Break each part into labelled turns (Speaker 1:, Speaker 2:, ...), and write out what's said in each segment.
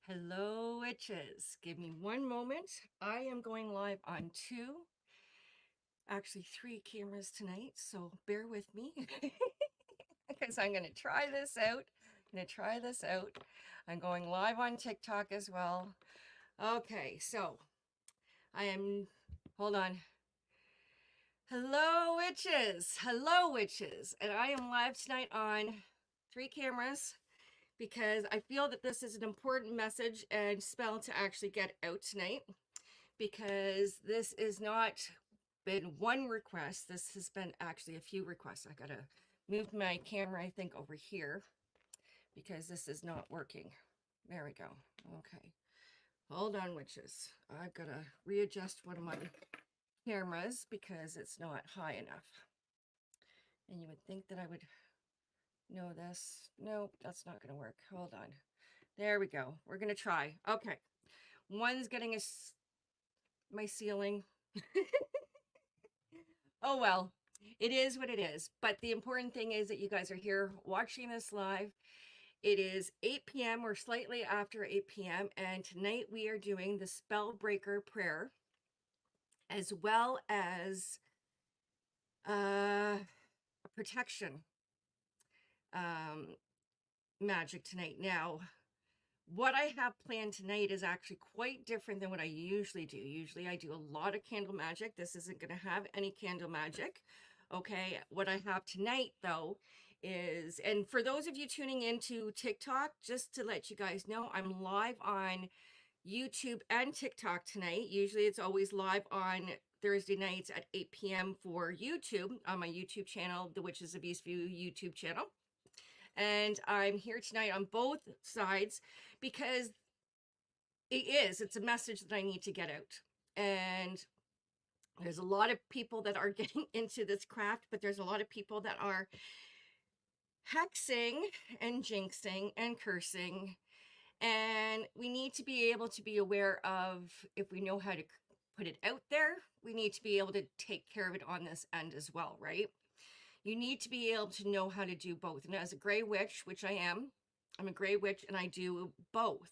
Speaker 1: Hello, witches. Give me one moment. I am going live on actually three cameras tonight, so bear with me because I'm going to try this out. I'm going live on TikTok as well. Okay, so I am, hold on. Hello, witches. Hello, witches. And I am live tonight on three cameras because I feel that this is an important message and spell to actually get out tonight, because this is not been one request. This has been actually a few requests. I gotta move my camera, I think, over here because this is not working. There we go. Okay. Hold on, witches. I've got to readjust one of my cameras because it's not high enough. And you would think that I would know this. Nope, that's not going to work. Hold on. There we go. We're going to try. Okay. One's getting my ceiling. Oh, well, it is what it is. But the important thing is that you guys are here watching this live. It is 8 p.m. or slightly after 8 p.m. And tonight we are doing the spell breaker prayer, as well as a protection magic tonight. Now, what I have planned tonight is actually quite different than what I usually do. Usually I do a lot of candle magic. This isn't going to have any candle magic. Okay, what I have tonight though is, and for those of you tuning into TikTok, just to let you guys know, I'm live on YouTube and TikTok tonight. Usually it's always live on Thursday nights at 8 p.m. for YouTube on my YouTube channel, the Witches of Eastview YouTube channel. And I'm here tonight on both sides because it's a message that I need to get out. And there's a lot of people that are getting into this craft, but there's a lot of people that are hexing and jinxing and cursing. And we need to be able to be aware of, if we know how to put it out there, we need to be able to take care of it on this end as well, right? You need to be able to know how to do both. And as a gray witch, which I am, I'm a gray witch and I do both.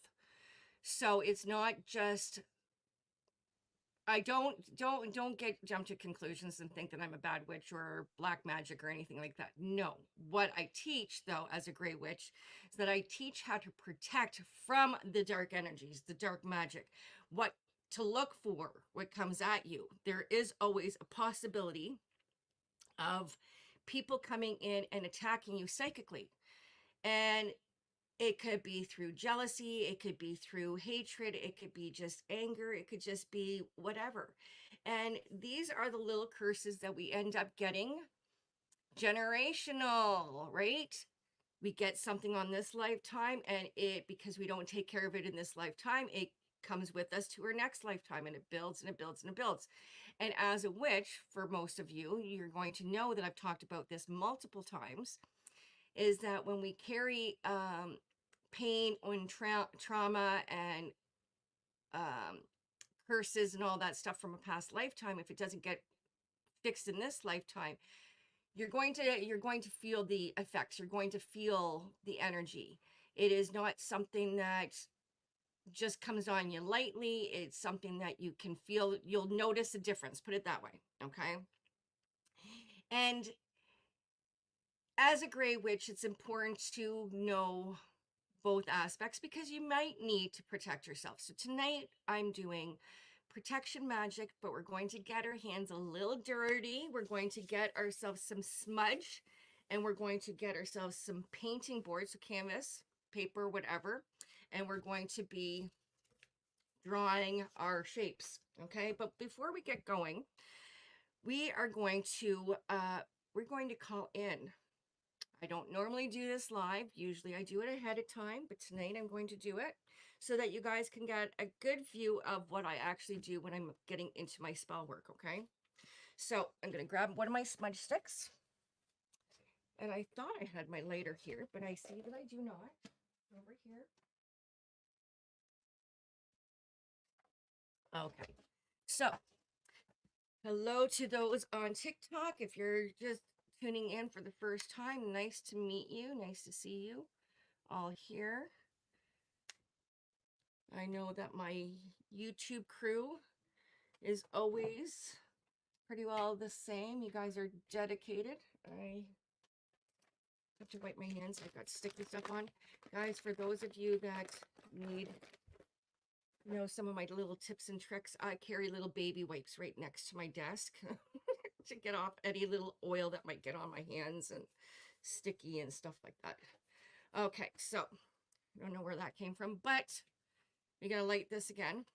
Speaker 1: So it's not just, I don't get jump to conclusions and think that I'm a bad witch or black magic or anything like that. No, what I teach though as a gray witch is that I teach how to protect from the dark energies, the dark magic, what to look for, what comes at you. There is always a possibility of people coming in and attacking you psychically. And it could be through jealousy, it could be through hatred, it could be just anger, it could just be whatever. And these are the little curses that we end up getting generational, right? We get something on this lifetime, and because we don't take care of it in this lifetime, it comes with us to our next lifetime, and it builds and it builds and it builds. And as a witch, for most of you, you're going to know that I've talked about this multiple times, is that when we carry pain and trauma and curses and all that stuff from a past lifetime, if it doesn't get fixed in this lifetime, you're going to feel the effects. You're going to feel the energy. It is not something that just comes on you lightly. It's something that you can feel. You'll notice a difference, put it that way. Okay. And as a gray witch, it's important to know both aspects because you might need to protect yourself. So tonight I'm doing protection magic, but we're going to get our hands a little dirty. We're going to get ourselves some smudge, and we're going to get ourselves some painting boards, so canvas, paper, whatever, and we're going to be drawing our shapes. Okay, but before we get going, we are going to call in. I don't normally do this live. Usually I do it ahead of time, but tonight I'm going to do it so that you guys can get a good view of what I actually do when I'm getting into my spell work, okay? So I'm going to grab one of my smudge sticks. And I thought I had my lighter here, but I see that I do not. Over here. Okay. So, hello to those on TikTok. If you're just tuning in for the first time, nice to meet you. Nice to see you all here. I know that my YouTube crew is always pretty well the same. You guys are dedicated. I have to wipe my hands. I've got sticky stuff on. Guys, for those of you that need, you know, some of my little tips and tricks, I carry little baby wipes right next to my desk to get off any little oil that might get on my hands and sticky and stuff like that. Okay, so I don't know where that came from, but we're gonna light this again.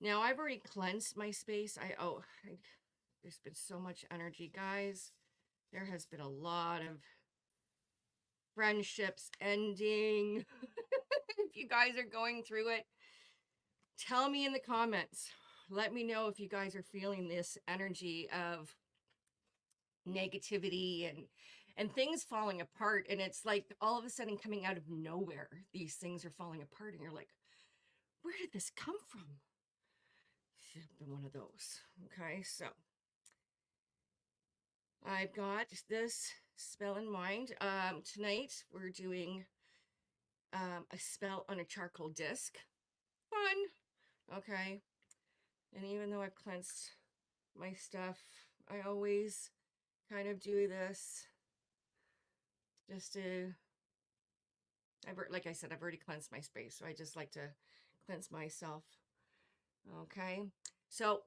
Speaker 1: Now I've already cleansed my space. There's been so much energy, guys. There has been a lot of friendships ending. If you guys are going through it, tell me in the comments. Let me know if you guys are feeling this energy of negativity and things falling apart, and it's like all of a sudden coming out of nowhere, these things are falling apart, and you're like, where did this come from? It's been one of those. Okay, so I've got this spell in mind. Tonight we're doing a spell on a charcoal disc. Fun. Okay, and even though I've cleansed my stuff, I always kind of do this just to, like I said, I've already cleansed my space, so I just like to cleanse myself. Okay, so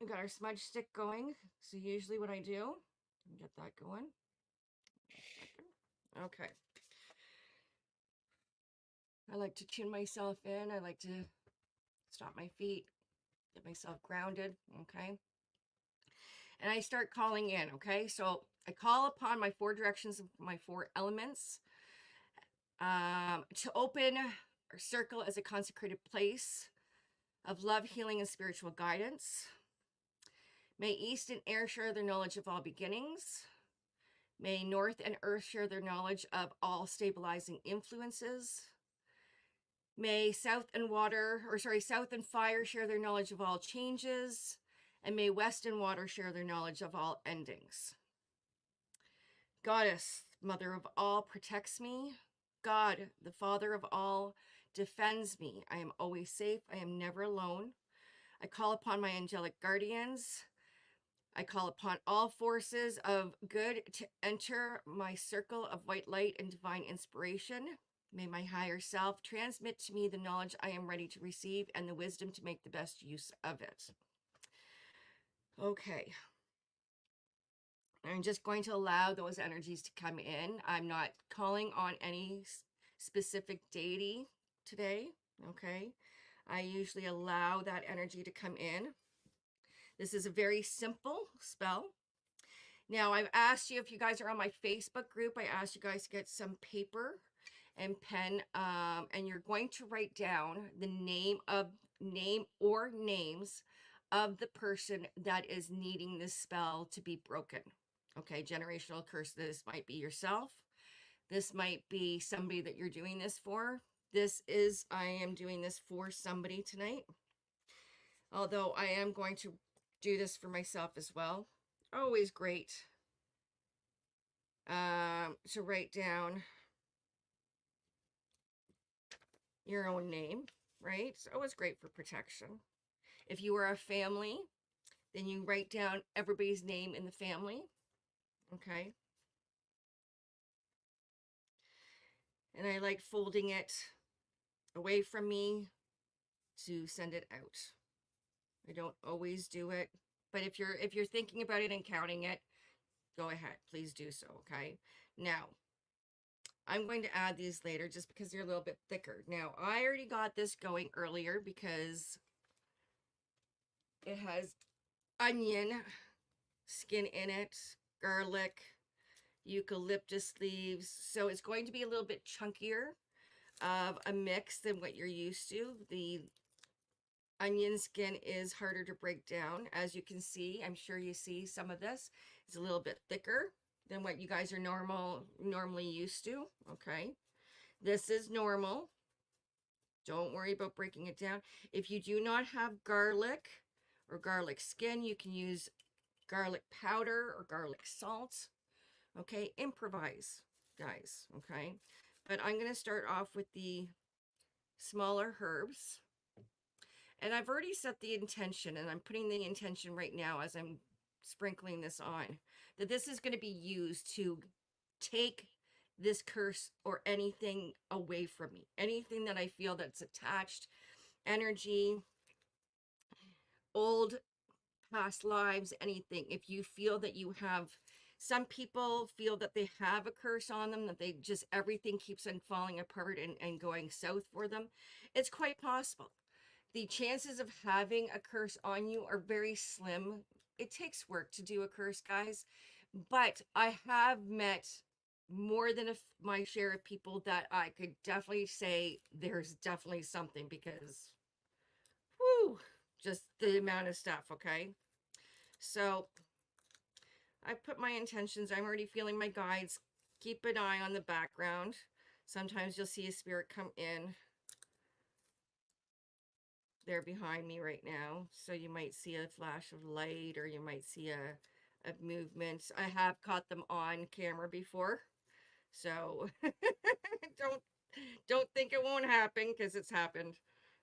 Speaker 1: we got our smudge stick going. So usually what I do, get that going. Okay, I like to tune myself in. I like to stop my feet, get myself grounded. Okay, and I start calling in. Okay, so I call upon my 4 directions of my 4 elements to open or circle as a consecrated place of love, healing, and spiritual guidance. May East and Air share their knowledge of all beginnings. May North and Earth share their knowledge of all stabilizing influences. May South and Fire share their knowledge of all changes. And may West and Water share their knowledge of all endings. Goddess, Mother of all, protects me. God, the Father of all, defends me. I am always safe. I am never alone. I call upon my angelic guardians. I call upon all forces of good to enter my circle of white light and divine inspiration. May my higher self transmit to me the knowledge I am ready to receive and the wisdom to make the best use of it. Okay. I'm just going to allow those energies to come in. I'm not calling on any specific deity today. Okay. I usually allow that energy to come in. This is a very simple spell. Now, I've asked you, if you guys are on my Facebook group, I asked you guys to get some paper and pen, and you're going to write down the name or names of the person that is needing this spell to be broken. Okay, generational curse. This might be yourself. This might be somebody that you're doing this for. I am doing this for somebody tonight. Although I am going to do this for myself as well. Always great to write down your own name, right? It's always great for protection. If you are a family, then you write down everybody's name in the family, okay? And I like folding it away from me to send it out. I don't always do it, but if you're thinking about it and counting it, go ahead, please do so, okay? Now, I'm going to add these later just because they're a little bit thicker. Now, I already got this going earlier because it has onion skin in it, garlic, eucalyptus leaves. So it's going to be a little bit chunkier of a mix than what you're used to. The onion skin is harder to break down. As you can see, I'm sure you see some of this. It's a little bit thicker than what you guys are normally used to. Okay, this is normal. Don't worry about breaking it down. If you do not have garlic or garlic skin, you can use garlic powder or garlic salt. Okay, improvise, guys. Okay, but I'm going to start off with the smaller herbs. And I've already set the intention, and I'm putting the intention right now as I'm sprinkling this on, that this is going to be used to take this curse or anything away from me. Anything that I feel that's attached, energy, old past lives, anything. If you feel that you have, some people feel that they have a curse on them, that they just, everything keeps on falling apart and going south for them. It's quite possible. The chances of having a curse on you are very slim. It takes work to do a curse, guys, but I have met more than my share of people that I could definitely say there's definitely something, because whew, just the amount of stuff. Okay, so I've put my intentions. I'm already feeling my guides. Keep an eye on the background. Sometimes you'll see a spirit come in. They're behind me right now, so you might see a flash of light, or you might see a movement. I have caught them on camera before, so don't don't think it won't happen, because it's happened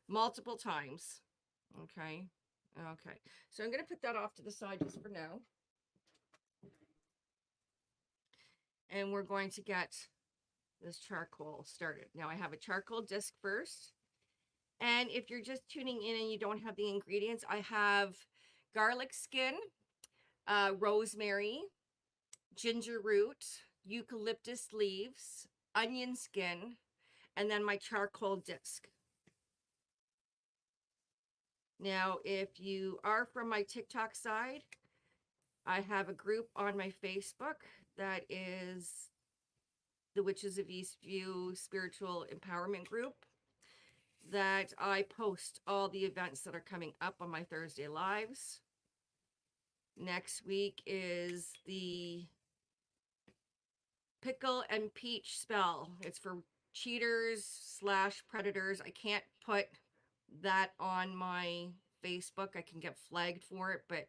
Speaker 1: multiple times. Okay, okay, so I'm gonna put that off to the side just for now, and we're going to get this charcoal started. Now I have a charcoal disc first. And if you're just tuning in and you don't have the ingredients, I have garlic skin, rosemary, ginger root, eucalyptus leaves, onion skin, and then my charcoal disc. Now, if you are from my TikTok side, I have a group on my Facebook that is the Witches of Eastview Spiritual Empowerment Group, that I post all the events that are coming up on my Thursday lives. Next week is the pickle and peach spell. It's for cheaters / predators. I can't put that on my Facebook. I can get flagged for it, but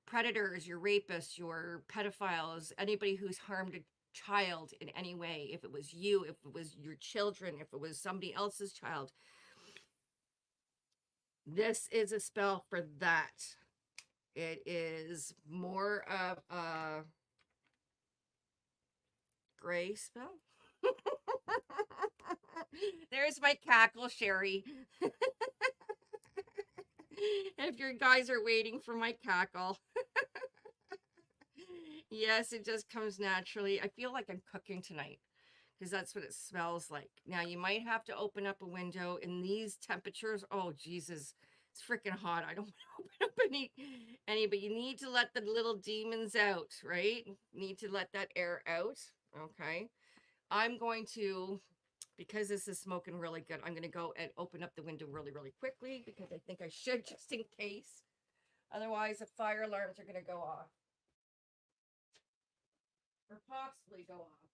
Speaker 1: predators, your rapists, your pedophiles, anybody who's harmed a child in any way, if it was you, if it was your children, if it was somebody else's child, this is a spell for that. It is more of a gray spell. There's my cackle, Sherry. If your guys are waiting for my cackle. Yes, it just comes naturally. I feel like I'm cooking tonight, because that's what it smells like. Now, you might have to open up a window in these temperatures. Oh, Jesus. It's freaking hot. I don't want to open up any, but you need to let the little demons out, right? Need to let that air out. Okay. I'm going to, because this is smoking really good, I'm going to go and open up the window really, really quickly, because I think I should, just in case. Otherwise, the fire alarms are going to go off. Or possibly go off.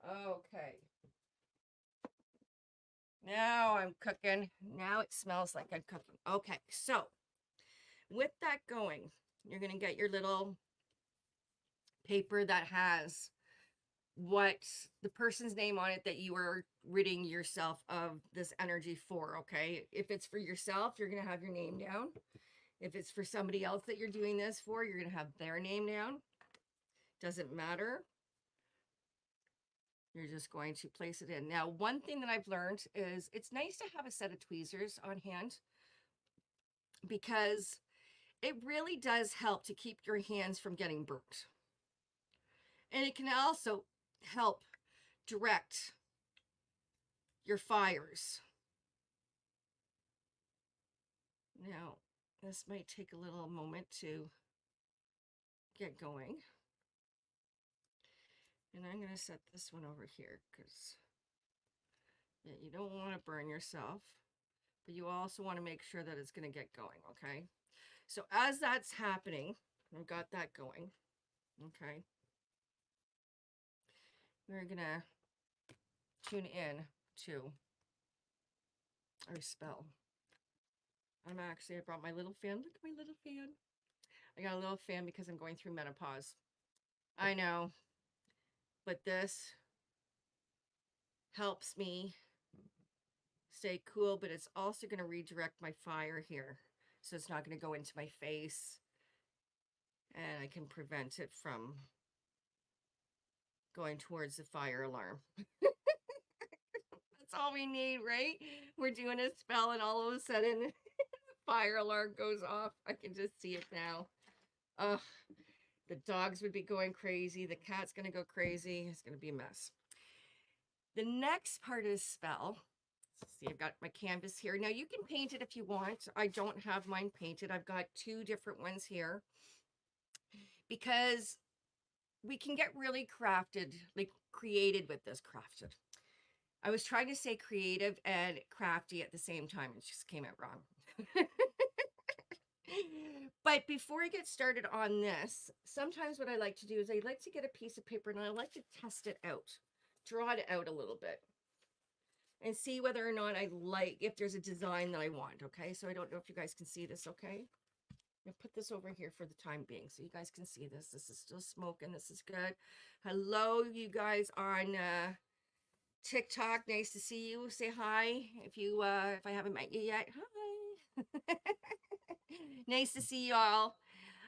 Speaker 1: Okay. Now I'm cooking. Now it smells like I'm cooking. Okay, so with that going, you're going to get your little paper that has what the person's name on it that you are ridding yourself of this energy for. Okay, if it's for yourself, you're going to have your name down. If it's for somebody else that you're doing this for, you're going to have their name down. Doesn't matter. You're just going to place it in. Now, one thing that I've learned is it's nice to have a set of tweezers on hand, because it really does help to keep your hands from getting burnt. And it can also help direct your fires. Now, this might take a little moment to get going. And I'm going to set this one over here, because yeah, you don't want to burn yourself, but you also want to make sure that it's going to get going, okay? So as that's happening, I've got that going, okay? We're going to tune in to our spell. I brought my little fan. Look at my little fan. I got a little fan because I'm going through menopause. I know, but this helps me stay cool, but it's also going to redirect my fire here. So it's not going to go into my face, and I can prevent it from going towards the fire alarm. That's all we need, right? We're doing a spell and all of a sudden the fire alarm goes off. I can just see it now. Ugh, the dogs would be going crazy. The cat's going to go crazy. It's going to be a mess. The next part of the spell, let's see, I've got my canvas here. Now you can paint it if you want. I don't have mine painted. I've got two different ones here because we can get really crafted, like created with this. Crafted. I was trying to say creative and crafty at the same time. It just came out wrong. But before I get started on this, sometimes what I like to do is I like to get a piece of paper and I like to test it out, draw it out a little bit, and see whether or not I like, if there's a design that I want, okay? So I don't know if you guys can see this, okay? I'll put this over here for the time being so you guys can see this. This is still smoking. This is good. Hello, you guys on TikTok. Nice to see you. Say hi if I haven't met you yet. Hi. Nice to see you all.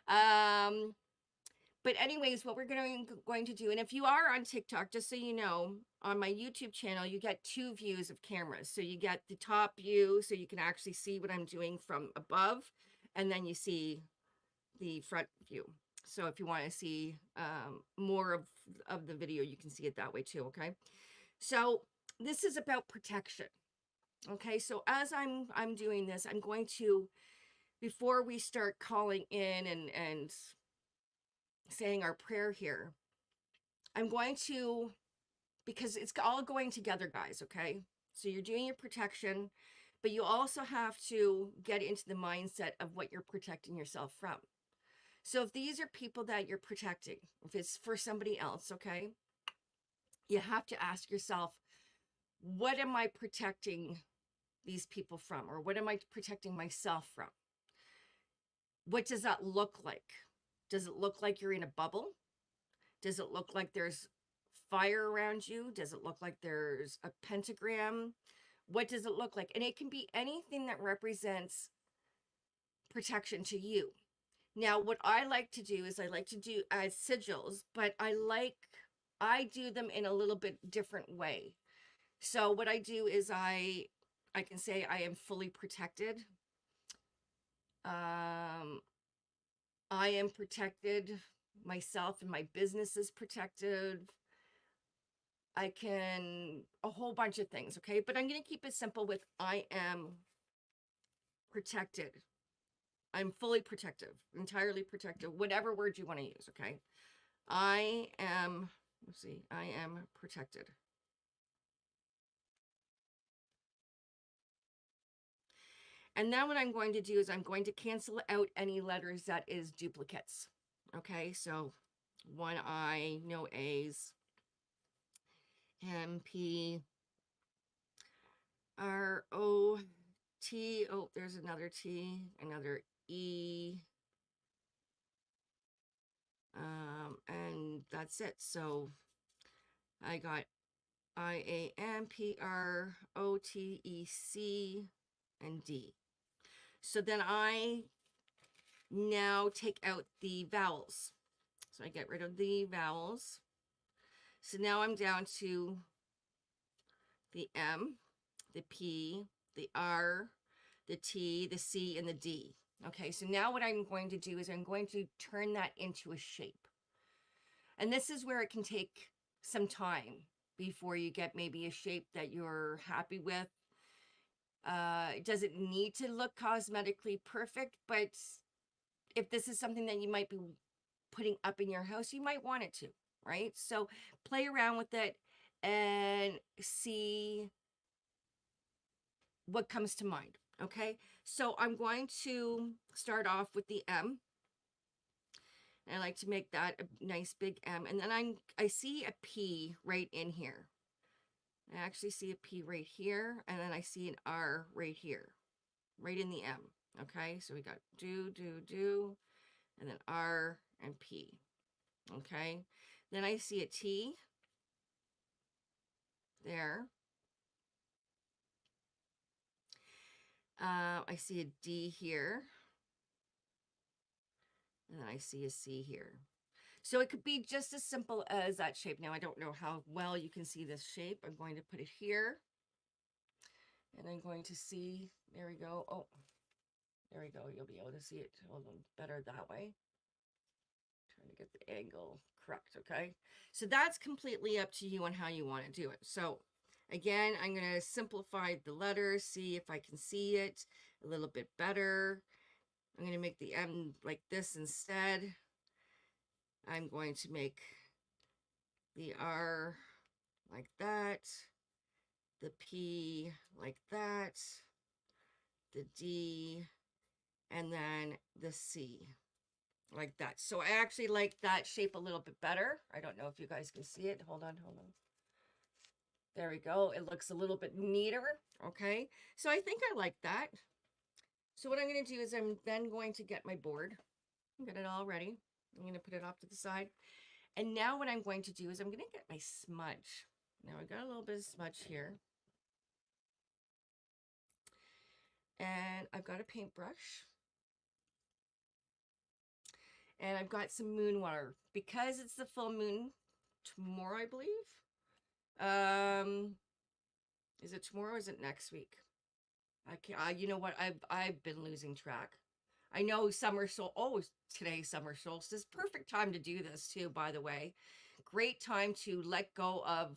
Speaker 1: But anyways, what we're going to do, and if you are on TikTok, just so you know, on my YouTube channel, you get two views of cameras. So you get the top view, so you can actually see what I'm doing from above, and then you see the front view. So if you want to see more of the video, you can see it that way too, okay? So this is about protection. Okay, so as I'm doing this, I'm going to, before we start calling in and saying our prayer here, I'm going to, because it's all going together, guys, okay? So you're doing your protection, but you also have to get into the mindset of what you're protecting yourself from. So if these are people that you're protecting, if it's for somebody else, okay, you have to ask yourself, what am I protecting these people from? Or what am I protecting myself from? What does that look like? Does it look like you're in a bubble? Does it look like there's fire around you? Does it look like there's a pentagram? What does it look like? And it can be anything that represents protection to you. Now, what I like to do is I like to do as sigils, but I do them in a little bit different way. So what I do is I can say I am fully protected. I am protected. Myself and my business is protected. I can, a whole bunch of things, okay? But I'm going to keep it simple with I am protected. I'm fully protective, entirely protective, whatever word you want to use, okay? I am, let's see, I am protected. And now what I'm going to do is I'm going to cancel out any letters that is duplicates. Okay, so one I, no A's, M, P, R, O, T, oh, there's another T, another E, and that's it. So I got I, A, M, P, R, O, T, E, C, and D. So then I now take out the vowels. So I get rid of the vowels. So now I'm down to the M, the P, the R, the T, the C, and the D. Okay, so now what I'm going to do is I'm going to turn that into a shape. And this is where it can take some time before you get maybe a shape that you're happy with. It doesn't need to look cosmetically perfect, but if this is something that you might be putting up in your house, you might want it to, right? So play around with it and see what comes to mind, okay? So I'm going to start off with the M. And I like to make that a nice big M. And then I see a P right in here. I actually see a P right here. And then I see an R right here, right in the M. Okay, so we got do, and then R and P. Okay. Then I see a T there. I see a D here. And then I see a C here. So it could be just as simple as that shape. Now, I don't know how well you can see this shape. I'm going to put it here. And I'm going to see, there we go. Oh, there we go. You'll be able to see it a little better that way. Trying to get the angle correct, okay? So that's completely up to you on how you want to do it. So again, I'm going to simplify the letters, see if I can see it a little bit better. I'm going to make the M like this instead. I'm going to make the R like that, the P like that, the D, and then the C like that. So I actually like that shape a little bit better. I don't know if you guys can see it. Hold on. There we go. It looks a little bit neater. Okay. So I think I like that. So what I'm going to do is I'm then going to get my board, get it all ready. I'm going to put it off to the side. And now what I'm going to do is I'm going to get my smudge. Now I got a little bit of smudge here. And I've got a paintbrush. And I've got some moon water because it's the full moon tomorrow, I believe. Is it tomorrow or is it next week? I can't, you know what? I've been losing track. I know summer sol. Oh, today's summer solstice. Perfect time to do this too, by the way. Great time to let go of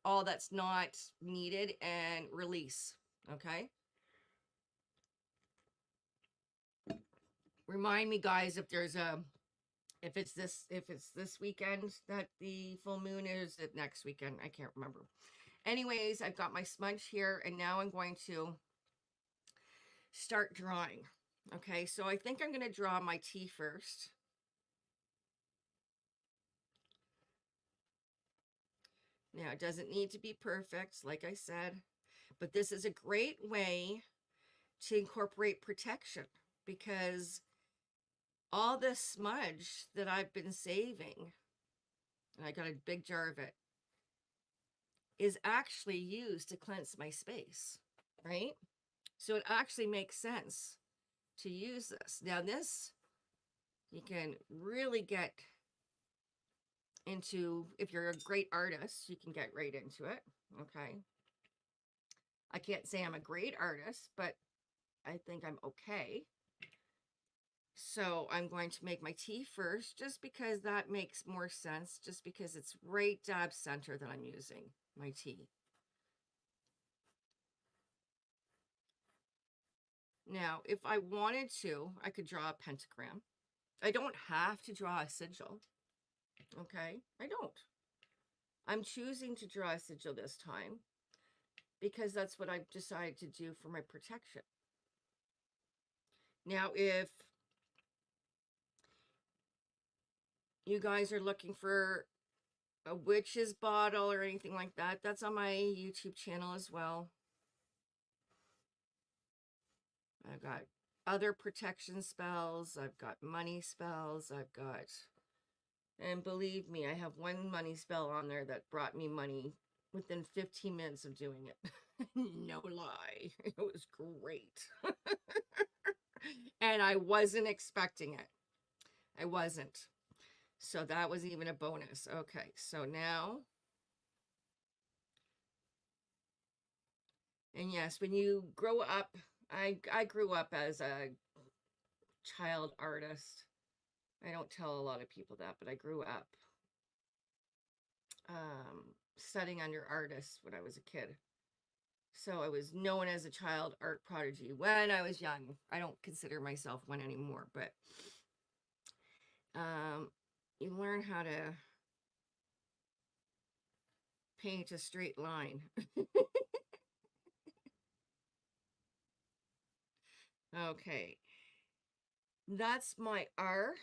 Speaker 1: all that's not needed and release. Okay. Remind me, guys, if there's a, if it's this weekend that the full moon is, it next weekend. I can't remember. Anyways, I've got my smudge here, and now I'm going to start drawing. Okay, so I think I'm going to draw my T first. Now, it doesn't need to be perfect, like I said, but this is a great way to incorporate protection because all this smudge that I've been saving, and I got a big jar of it, is actually used to cleanse my space, right? So it actually makes sense to use this. Now this, you can really get into, if you're a great artist, you can get right into it, okay? I can't say I'm a great artist, but I think I'm okay. So I'm going to make my tea first, just because that makes more sense, just because it's right dab center that I'm using my tea. Now, if I wanted to, I could draw a pentagram. I don't have to draw a sigil, okay? I don't. I'm choosing to draw a sigil this time because that's what I've decided to do for my protection. Now, if you guys are looking for a witch's bottle or anything like that, that's on my YouTube channel as well. I've got other protection spells. I've got money spells. I've got, and believe me, I have one money spell on there that brought me money within 15 minutes of doing it. No lie. It was great. And I wasn't expecting it. I wasn't. So that was even a bonus. Okay, so now, and yes, when you grow up, I grew up as a child artist. I don't tell a lot of people that, but I grew up studying under artists when I was a kid. So I was known as a child art prodigy when I was young. I don't consider myself one anymore, but you learn how to paint a straight line. Okay, that's my R.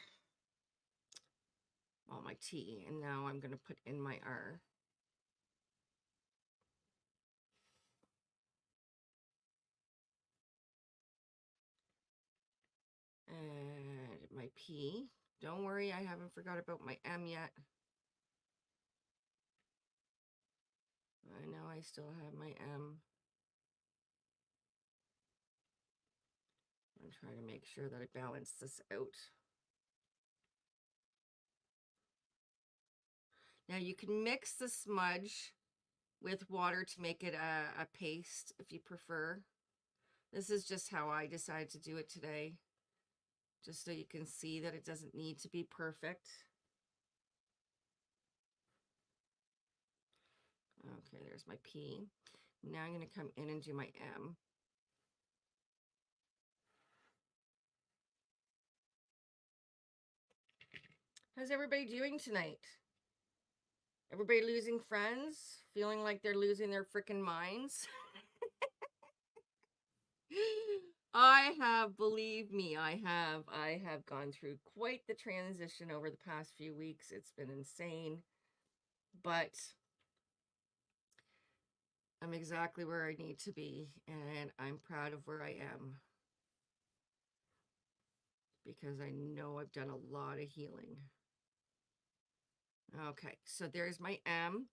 Speaker 1: Well, my T, and now I'm going to put in my R. And my P. Don't worry, I haven't forgot about my M yet. I know I still have my M. I'm trying to make sure that I balance this out. Now you can mix the smudge with water to make it a paste if you prefer. This is just how I decided to do it today, just so you can see that it doesn't need to be perfect. Okay, there's my P. Now I'm going to come in and do my M. How's everybody doing tonight? Everybody losing friends? Feeling like they're losing their freaking minds? I have, believe me, I have gone through quite the transition over the past few weeks. It's been insane, but I'm exactly where I need to be, and I'm proud of where I am because I know I've done a lot of healing. Okay, so there's my M.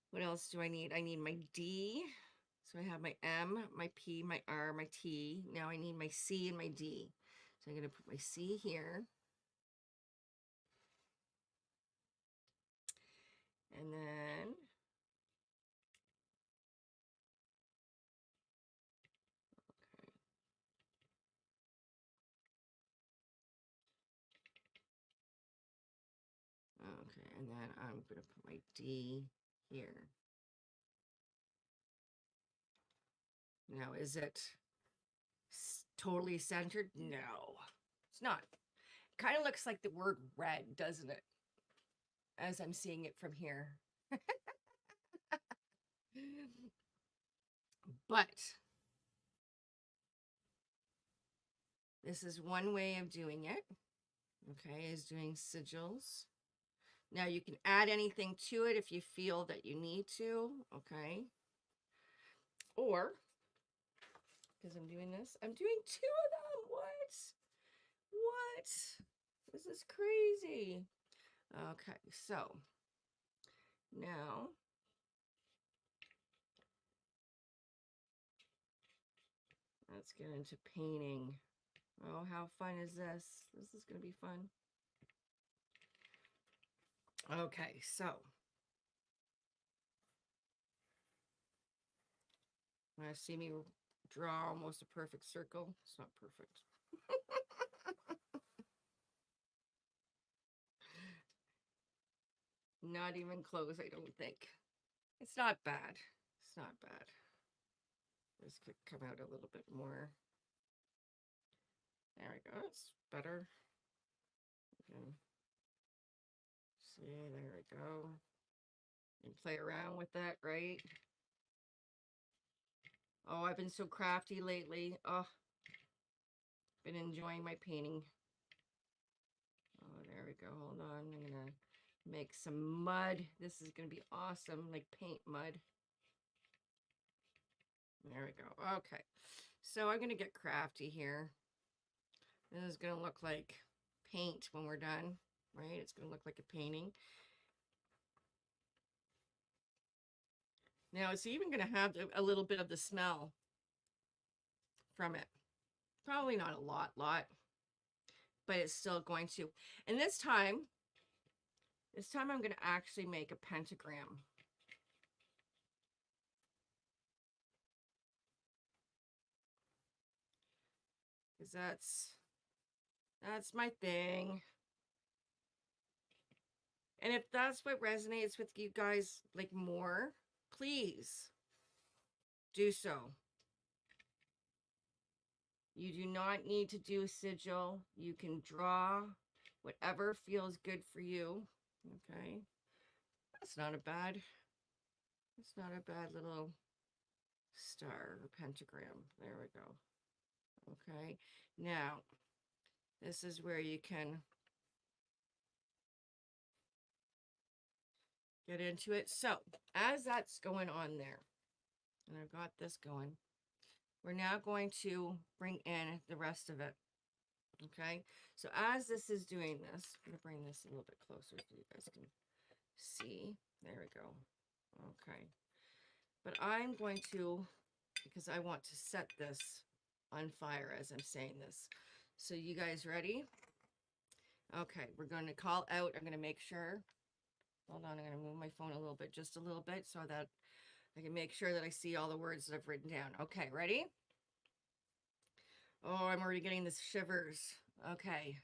Speaker 1: What else do I need? I need my D. So I have my M, my P, my R, my T. Now I need my C and my D. So I'm going to put my C here. And then okay, and then I'm going to put my D here. Now, is it totally centered? No, it's not. Kind of looks like the word red, doesn't it? As I'm seeing it from here. But this is one way of doing it. Okay, is doing sigils. Now you can add anything to it if you feel that you need to, okay? Or, because I'm doing this, I'm doing two of them. What? This is crazy. Okay, so now let's get into painting. Oh, how fun is this? This is going to be fun. Okay, so want to see me draw almost a perfect circle? It's not perfect. Not even close, I don't think. It's not bad. It's not bad. This could come out a little bit more. There we go. It's better. Okay. See, there we go. And play around with that, right? Oh, I've been so crafty lately. Oh, been enjoying my painting. Oh, there we go. Hold on. I'm going to make some mud. This is going to be awesome, like paint mud. There we go. Okay. So I'm going to get crafty here. This is going to look like paint when we're done, right? It's going to look like a painting. Now, it's even going to have a little bit of the smell from it. Probably not a lot, but it's still going to. And this time I'm going to actually make a pentagram. Because that's my thing. And if that's what resonates with you guys like more, please do so. You do not need to do a sigil. You can draw whatever feels good for you. Okay. That's not a bad little star or pentagram. There we go. Okay. Now, this is where you can get into it. So, as that's going on there, and I've got this going, we're now going to bring in the rest of it. Okay, so as this is doing this, I'm going to bring this a little bit closer so you guys can see. There we go. Okay, but I'm going to, because I want to set this on fire as I'm saying this. So you guys ready? Okay, we're going to call out. I'm going to make sure. Hold on, I'm going to move my phone a little bit, just a little bit, so that I can make sure that I see all the words that I've written down. Okay, ready? Oh, I'm already getting the shivers. Okay.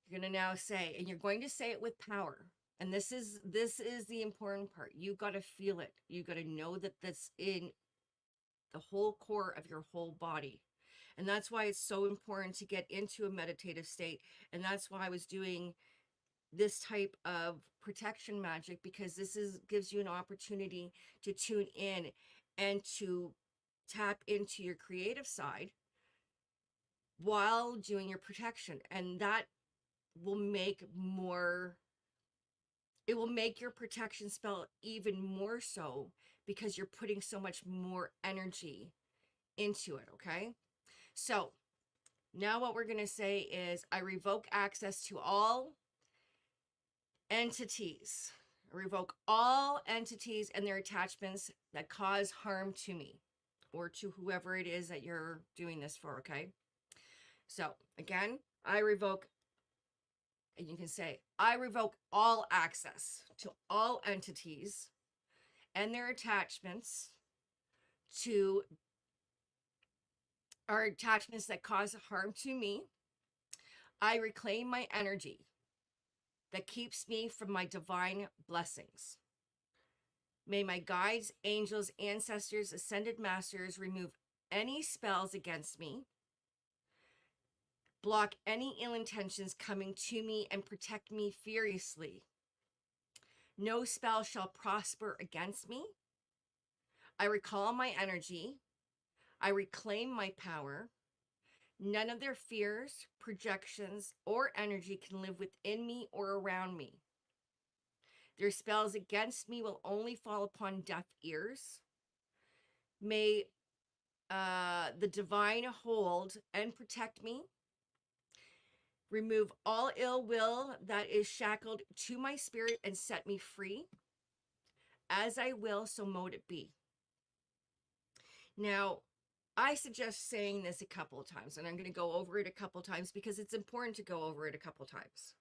Speaker 1: You're going to now say, and you're going to say it with power. And this is the important part. You got to feel it. You got to know that that's in the whole core of your whole body. And that's why it's so important to get into a meditative state. And that's why I was doing this type of protection magic, because this gives you an opportunity to tune in and to tap into your creative side while doing your protection. And that will make it will make your protection spell even more so, because you're putting so much more energy into it. Okay, so now what we're going to say is, I revoke access to all entities. I revoke all entities and their attachments that cause harm to me or to whoever it is that you're doing this for. Okay, so again, I revoke. And you can say, I revoke all access to all entities and their attachments to our attachments that cause harm to me. I reclaim my energy that keeps me from my divine blessings. May my guides, angels, ancestors, ascended masters remove any spells against me, block any ill intentions coming to me, and protect me furiously. No spell shall prosper against me. I recall my energy. I reclaim my power. None of their fears, projections, or energy can live within me or around me. Their spells against me will only fall upon deaf ears. May the divine hold and protect me. Remove all ill will that is shackled to my spirit and set me free. As I will, so mote it be. Now, I suggest saying this a couple of times, and I'm going to go over it a couple of times because it's important to go over it a couple of times.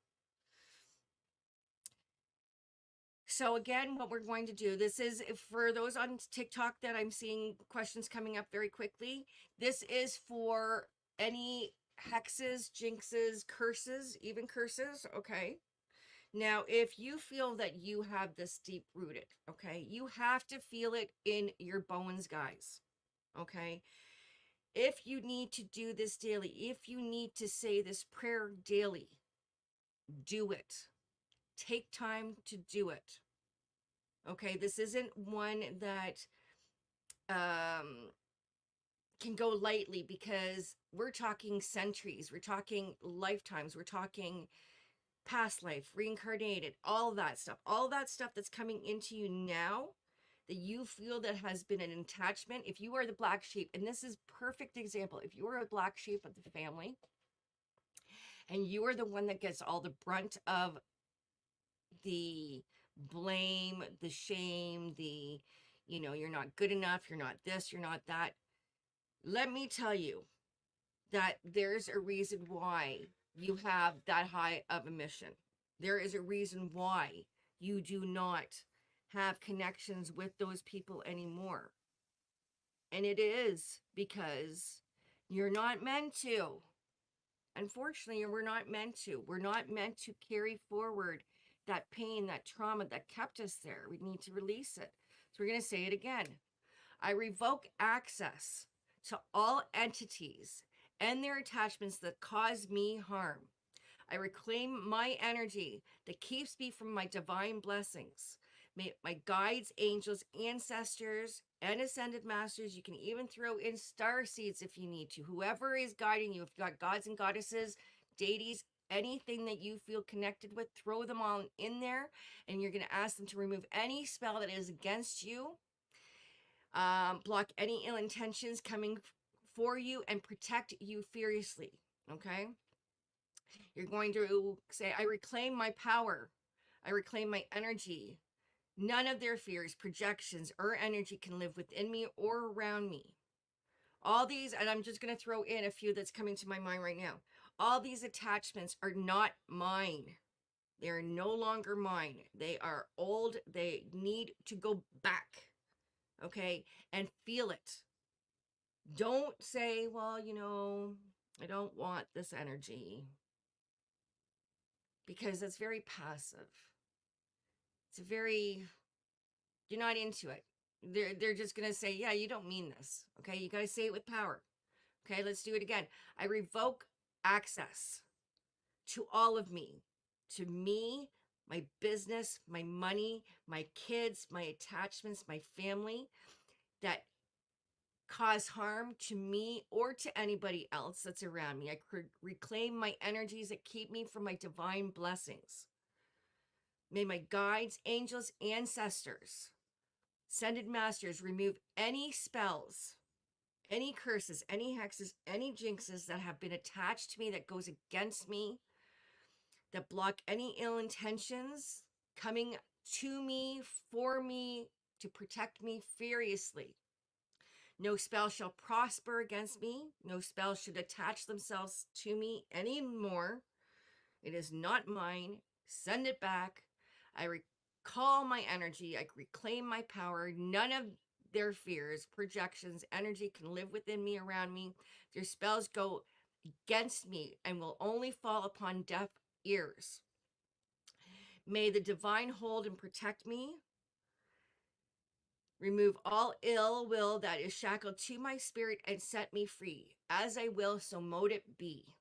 Speaker 1: So again, what we're going to do, this is for those on TikTok that I'm seeing questions coming up very quickly. This is for any hexes, jinxes, curses, even curses. Okay. Now, if you feel that you have this deep rooted, okay, you have to feel it in your bones, guys. Okay. If you need to do this daily, if you need to say this prayer daily, do it. Take time to do it. Okay, this isn't one that can go lightly, because we're talking centuries, we're talking lifetimes, we're talking past life, reincarnated, all that stuff that's coming into you now that you feel that has been an attachment. If you are the black sheep, and this is perfect example, if you are a black sheep of the family and you are the one that gets all the brunt of the blame, the shame, the, you're not good enough, you're not this, you're not that. Let me tell you that there's a reason why you have that high of a mission. There is a reason why you do not have connections with those people anymore. And it is because you're not meant to. Unfortunately, we're not meant to. We're not meant to carry forward that pain, that trauma that kept us there. We need to release it. So we're going to say it again. I revoke access to all entities and their attachments that cause me harm. I reclaim my energy that keeps me from my divine blessings. May my guides, angels, ancestors, and ascended masters, you can even throw in star seeds if you need to. Whoever is guiding you, if you've got gods and goddesses, deities, anything that you feel connected with, throw them all in there, and you're going to ask them to remove any spell that is against you, block any ill intentions coming for you, and protect you furiously. Okay. You're going to say, I reclaim my power. I reclaim my energy. None of their fears, projections, or energy can live within me or around me. All these, and I'm just going to throw in a few that's coming to my mind right now. All these attachments are not mine. They're no longer mine. They are old. They need to go back. Okay. And feel it. Don't say, well, I don't want this energy, because it's very passive. It's very, you're not into it. They're just going to say, yeah, you don't mean this. Okay. You got to say it with power. Okay. Let's do it again. I revoke access to all of me, to me, my business, my money, my kids, my attachments, my family that cause harm to me or to anybody else that's around me. I reclaim my energies that keep me from my divine blessings. May my guides, angels, ancestors, ascended masters remove any spells, any curses, any hexes, any jinxes that have been attached to me that goes against me, that block any ill intentions coming to me, for me, to protect me furiously. No spell shall prosper against me. No spell should attach themselves to me anymore. It is not mine. Send it back. I recall my energy. I reclaim my power. None of their fears, projections, energy can live within me, around me. Their spells go against me and will only fall upon deaf ears. May the divine hold and protect me. Remove all ill will that is shackled to my spirit and set me free. As I will, so mote it be.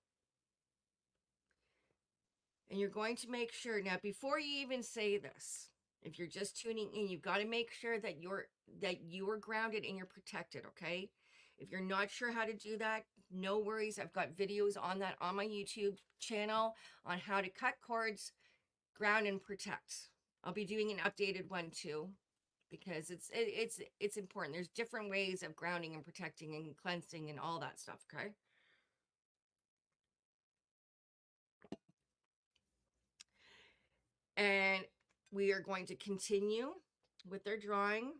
Speaker 1: And you're going to make sure, now before you even say this, if you're just tuning in, you've got to make sure that you're grounded and you're protected, okay? If you're not sure how to do that, no worries. I've got videos on that on my YouTube channel on how to cut cords, ground, and protect. I'll be doing an updated one too, because it's important. There's different ways of grounding and protecting and cleansing and all that stuff, okay? And we are going to continue with their drawing,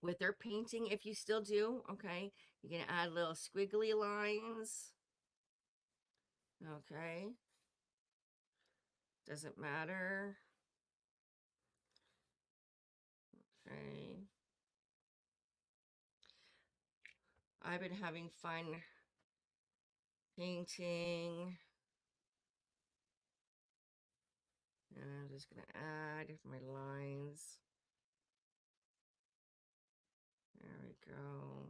Speaker 1: with their painting, if you still do, okay? You're going to add little squiggly lines, okay? Doesn't matter, okay? I've been having fun painting. And I'm just going to add my lines. There we go.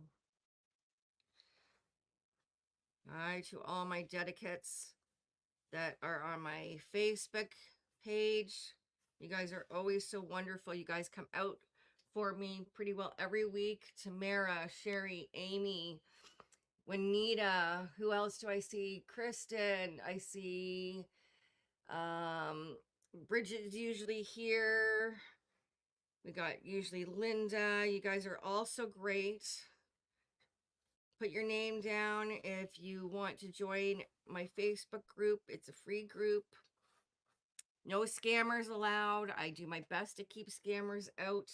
Speaker 1: Hi to all my dedicates that are on my Facebook page. You guys are always so wonderful. You guys come out for me pretty well every week. Tamara, Sherry, Amy, Juanita, who else do I see? Kristen, I see Bridget's usually here. We got usually Linda. You guys are all so great. Put your name down if you want to join my Facebook group. It's a free group. No scammers allowed. I do my best to keep scammers out.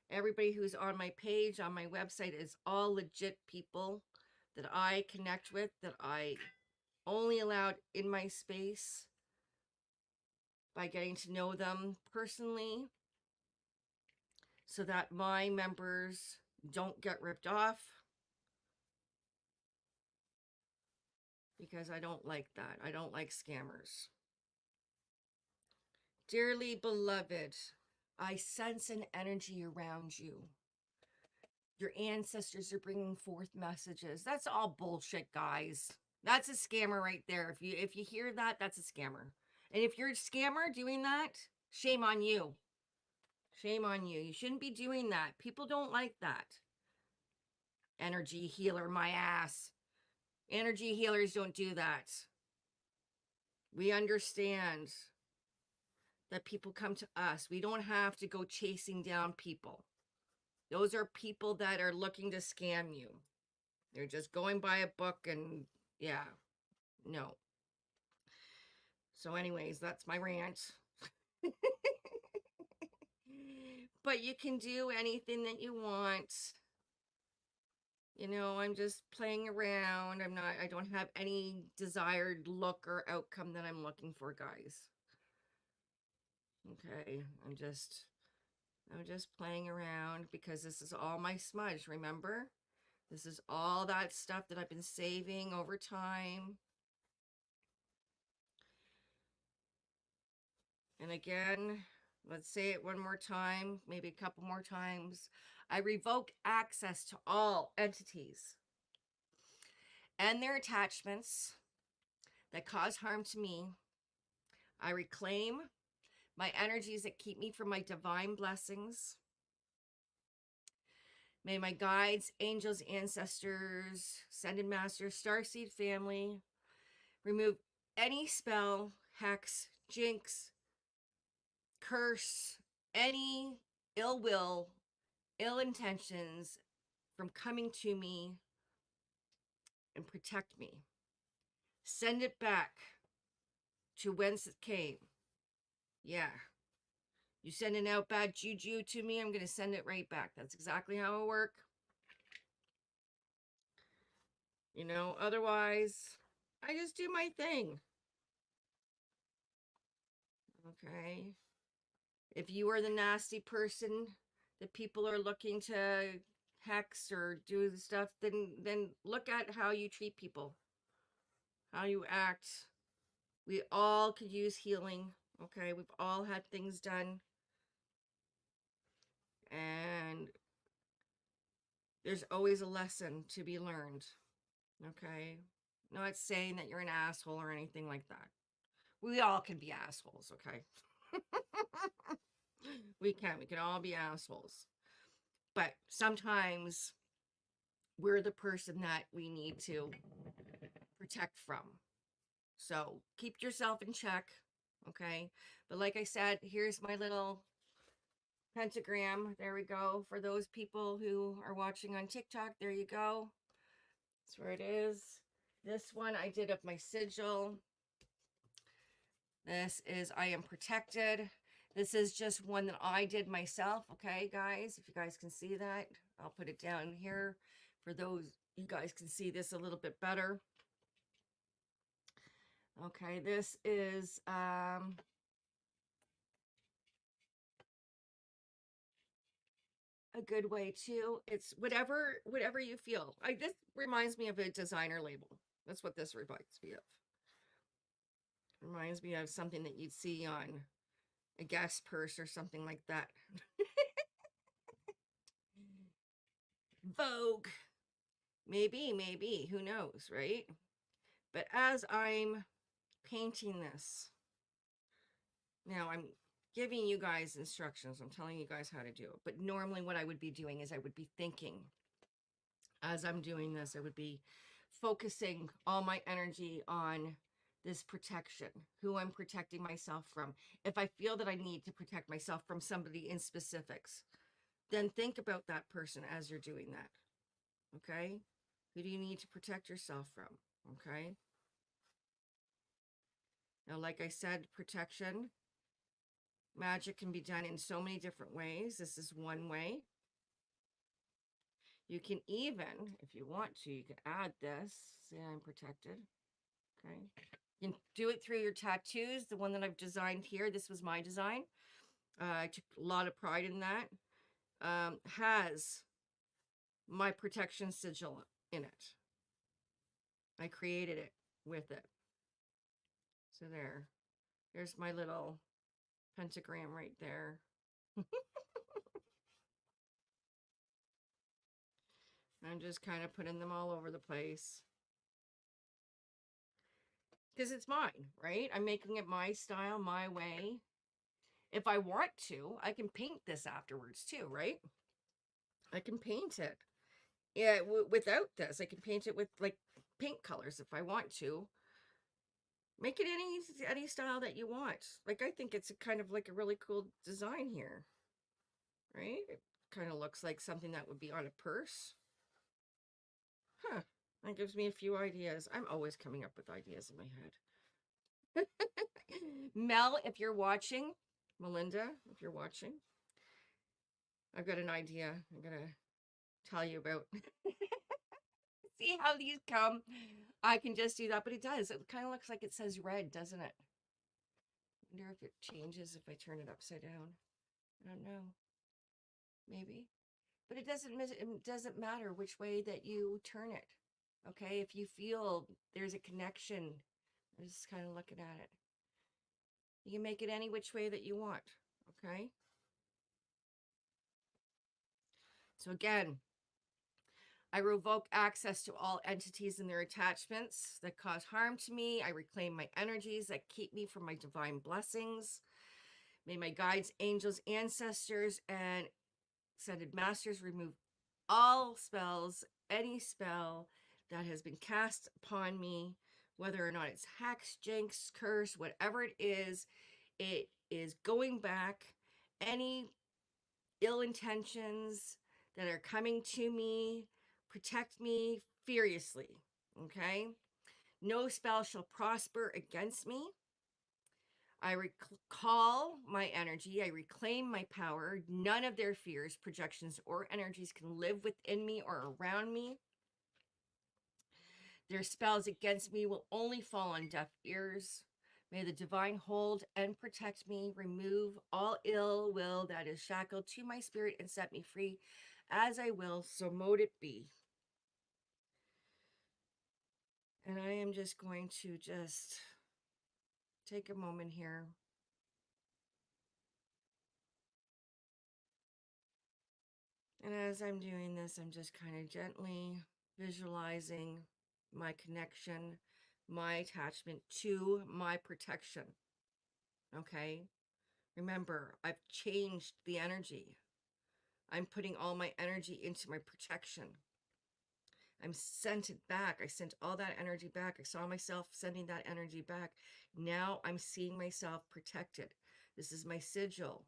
Speaker 1: Everybody who's on my page, on my website, is all legit people that I connect with, that I only allowed in my space by getting to know them personally, so that my members don't get ripped off, because I don't like that. I don't like scammers. Dearly beloved, I sense an energy around you. Your ancestors are bringing forth messages. That's all bullshit, guys. That's a scammer right there. If you hear that, that's a scammer. And if you're a scammer doing that, shame on you. Shame on you. You shouldn't be doing that. People don't like that. Energy healer, my ass. Energy healers don't do that. We understand that people come to us. We don't have to go chasing down people. Those are people that are looking to scam you. They're just going by a book, and yeah, No. So anyways, that's my rant. But you can do anything that you want. You know, I'm just playing around. I don't have any desired look or outcome that I'm looking for, guys. Okay, I'm just playing around because this is all my smudge, remember? This is all that stuff that I've been saving over time. And again, let's say it one more time, maybe a couple more times. I revoke access to all entities and their attachments that cause harm to me. I reclaim my energies that keep me from my divine blessings. May my guides, angels, ancestors, ascended masters, starseed family remove any spell, hex, jinx, curse, any ill will, ill intentions from coming to me and protect me. Send it back to whence it came. Yeah. You sending out bad juju to me, I'm going to send it right back. That's exactly how it works. You know, otherwise, I just do my thing. Okay. If you are the nasty person that people are looking to hex or do the stuff, then look at how you treat people, how you act. We all could use healing. Okay. We've all had things done. And there's always a lesson to be learned. Okay. Not saying that you're an asshole or anything like that. We all can be assholes. Okay. We can all be assholes. But sometimes we're the person that we need to protect from. So keep yourself in check. Okay. But like I said, here's my little pentagram. There we go. For those people who are watching on TikTok, there you go. That's where it is. This one I did of my sigil. This is I am protected. This is just one that I did myself. Okay, guys, if you guys can see that, I'll put it down here for those you guys can see this a little bit better. Okay, this is a good way too. It's whatever you feel. This reminds me of a designer label. That's what this reminds me of. Reminds me of something that you'd see on a gas purse or something like that. Vogue. Maybe, who knows, right? But as I'm painting this, now I'm giving you guys instructions. I'm telling you guys how to do it. But normally what I would be doing is I would be thinking, as I'm doing this, I would be focusing all my energy on this protection, who I'm protecting myself from. If I feel that I need to protect myself from somebody in specifics, then think about that person as you're doing that. Okay? Who do you need to protect yourself from? Okay? Now, like I said, protection, magic can be done in so many different ways. This is one way. You can even, if you want to, you can add this. See, I'm protected. Okay. You can do it through your tattoos. The one that I've designed here, this was my design. I took a lot of pride in that. Has my protection sigil in it. I created it with it. So there's my little pentagram right there. I'm just kind of putting them all over the place. Because it's mine, right? I'm making it my style, my way. If I want to, I can paint this afterwards too, right? I can paint it. Yeah, without this, I can paint it with like paint colors if I want to. Make it any style that you want. Like, I think it's a kind of like a really cool design here, right? It kind of looks like something that would be on a purse. Huh. That gives me a few ideas. I'm always coming up with ideas in my head. Mel, if you're watching, Melinda, if you're watching, I've got an idea I'm going to tell you about. See how these come? I can just do that, but it does. It kind of looks like it says red, doesn't it? I wonder if it changes if I turn it upside down. I don't know. Maybe. But it doesn't matter which way that you turn it. Okay? If you feel there's a connection, I'm just kind of looking at it. You can make it any which way that you want. Okay? So again, I revoke access to all entities and their attachments that cause harm to me. I reclaim my energies that keep me from my divine blessings. May my guides, angels, ancestors, and ascended masters remove all spells, any spell that has been cast upon me, whether or not it's hex, jinx, curse, whatever it is going back. Any ill intentions that are coming to me, protect me furiously. Okay? No spell shall prosper against me. I recall my energy. I reclaim my power. None of their fears, projections, or energies can live within me or around me. Their spells against me will only fall on deaf ears. May the divine hold and protect me, remove all ill will that is shackled to my spirit, and set me free as I will, so mote it be. And I am just going to take a moment here. And as I'm doing this, I'm just kind of gently visualizing my connection, my attachment to my protection. Okay? Remember, I've changed the energy. I'm putting all my energy into my protection. I'm sent it back. I sent all that energy back. I saw myself sending that energy back. Now I'm seeing myself protected. This is my sigil.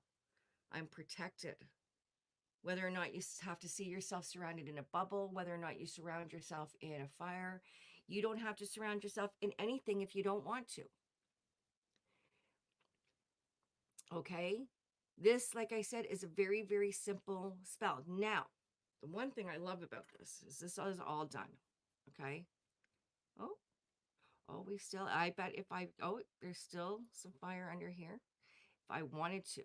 Speaker 1: I'm protected. Whether or not you have to see yourself surrounded in a bubble, whether or not you surround yourself in a fire, you don't have to surround yourself in anything if you don't want to. Okay? This, like I said, is a very, very simple spell. Now, the one thing I love about this is all done. Okay? Oh, I bet if there's still some fire under here. If I wanted to,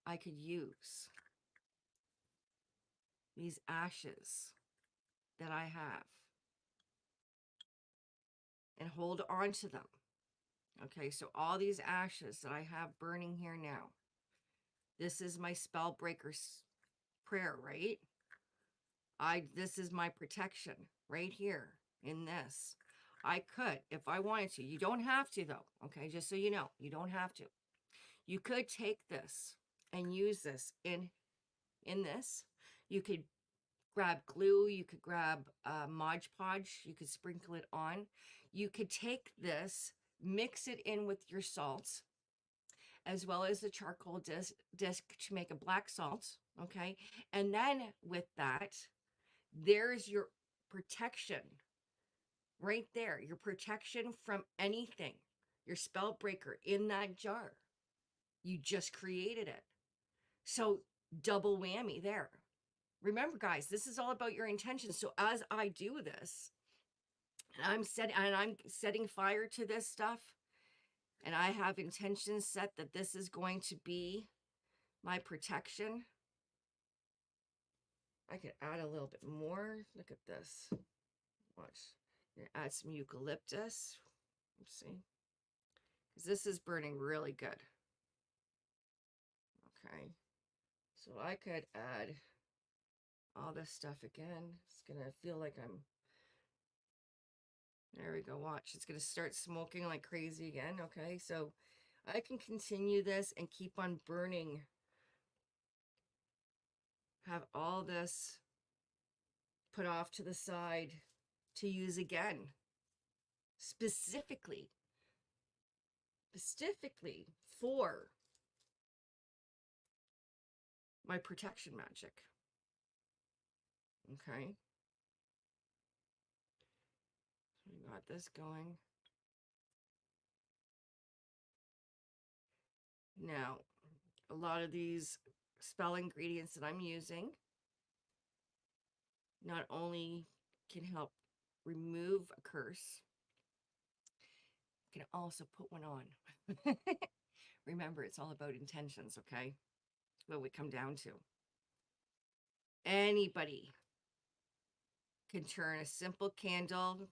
Speaker 1: I could use these ashes that I have and hold on to them. Okay, so all these ashes that I have burning here now, this is my spell breaker's prayer, right? This is my protection right here in this. I could, if I wanted to. You don't have to though, okay? Just so you know, you don't have to. You could take this and use this in this. You could grab glue, you could grab Mod Podge, you could sprinkle it on. You could take this, mix it in with your salts, as well as the charcoal disc to make a black salt, okay? And then with that, there's your protection right there, your protection from anything, your spell breaker in that jar. You just created it. So double whammy there. Remember, guys, this is all about your intentions. So as I do this, I'm setting fire to this stuff, and I have intentions set that this is going to be my protection. I could add a little bit more. Look at this. Watch. Add some eucalyptus. Let's see. Because this is burning really good. Okay. So I could add all this stuff again. It's going to feel like there we go. Watch. It's going to start smoking like crazy again. Okay. So I can continue this and keep on burning. Have all this put off to the side to use again. Specifically for my protection magic. Okay. got this going. Now, a lot of these spell ingredients that I'm using not only can help remove a curse, can also put one on. Remember, it's all about intentions, okay? What we come down to. Anybody can turn a simple candle,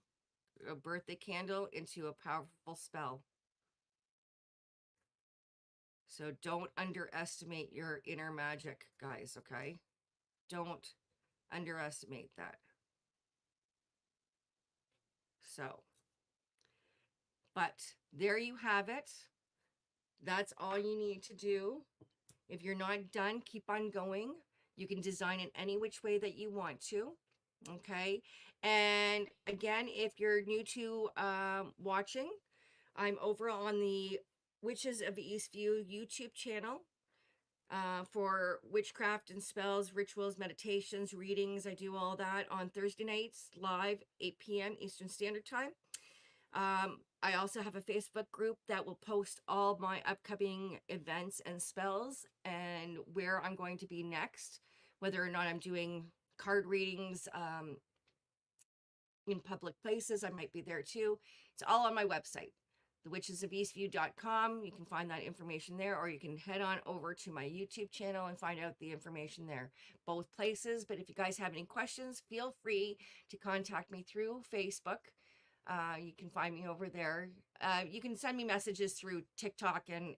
Speaker 1: a birthday candle, into a powerful spell. So don't underestimate your inner magic, guys, okay? Don't underestimate that. So, but there you have it. That's all you need to do. If you're not done, keep on going. You can design it any which way that you want to. Okay. And again, if you're new to watching, I'm over on the Witches of Eastview YouTube channel for witchcraft and spells, rituals, meditations, readings. I do all that on Thursday nights, live, 8 p.m. Eastern Standard Time. I also have a Facebook group that will post all my upcoming events and spells and where I'm going to be next, whether or not I'm doing card readings in public places. I might be there too. It's all on my website, thewitchesofeastview.com. You can find that information there, or you can head on over to my YouTube channel and find out the information there, both places. But if you guys have any questions, feel free to contact me through Facebook. You can find me over there. You can send me messages through TikTok and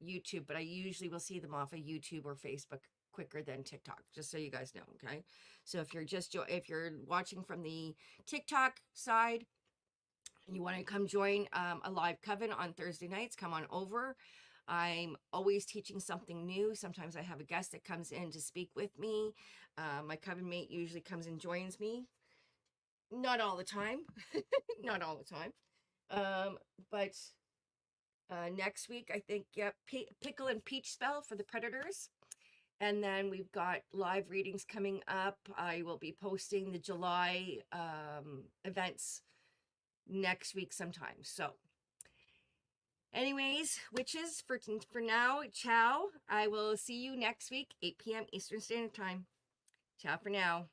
Speaker 1: YouTube, but I usually will see them off of YouTube or Facebook quicker than TikTok, just so you guys know. Okay. So if you're watching from the TikTok side and you want to come join a live coven on Thursday nights, come on over. I'm always teaching something new. Sometimes I have a guest that comes in to speak with me. My coven mate usually comes and joins me. Not all the time. Not all the time. But next week, I think, yeah, pickle and peach spell for the predators. And then we've got live readings coming up. I will be posting the July events next week sometime. So anyways, witches, for now, ciao. I will see you next week, 8 p.m. Eastern Standard Time. Ciao for now.